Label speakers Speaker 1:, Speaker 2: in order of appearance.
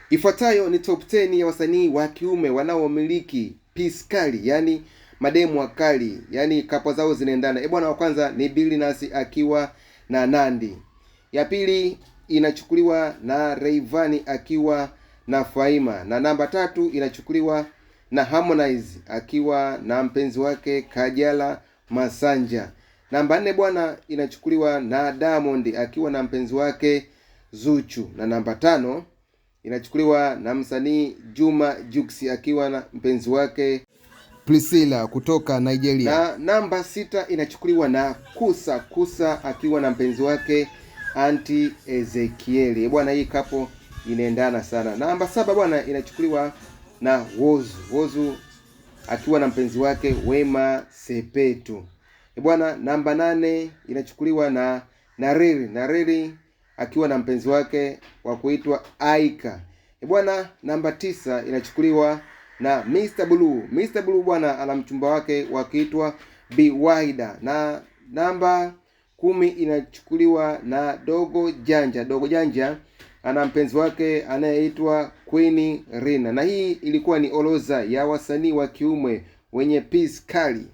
Speaker 1: Ifuatayo ni top 10 ya wasanii wa kiume wanaomiliki piece kali, yani mademu wakali, yani kapo zao zinaendana. Bwana, wa kwanza ni Billnass akiwa na Nandy. Ya pili inachukuliwa na Rayvanny akiwa na Faima, na namba 3 inachukuliwa na Harmonize akiwa na mpenzi wake Kajala Masanja. Namba 4 bwana inachukuliwa na Diamond akiwa na mpenzi wake Zuchu, na namba 5 inachukuliwa na msanii Juma Jux akiwa na mpenzi wake Priscilla kutoka Nigeria. Na namba 6 inachukuliwa na Kusa akiwa na mpenzi wake Auntie Ezekiel. Bwana, hii kapo inaendana sana. Namba 7 bwana inachukuliwa na Whozu akiwa na mpenzi wake Wema Sepetu. Bwana, namba 8 inachukuliwa na Riri akiwa na mpenzi wake wa kuitwa Aika. Bwana, namba 9 inachukuliwa na Mr. Blue bwana ana mchumba wake wa kuitwa Bi Wahida, na namba 10 inachukuliwa na Dogo Janja ana mpenzi wake anayeitwa Queen Rina. Na hii ilikuwa ni orodha ya wasanii wa kiume wenye piece kali.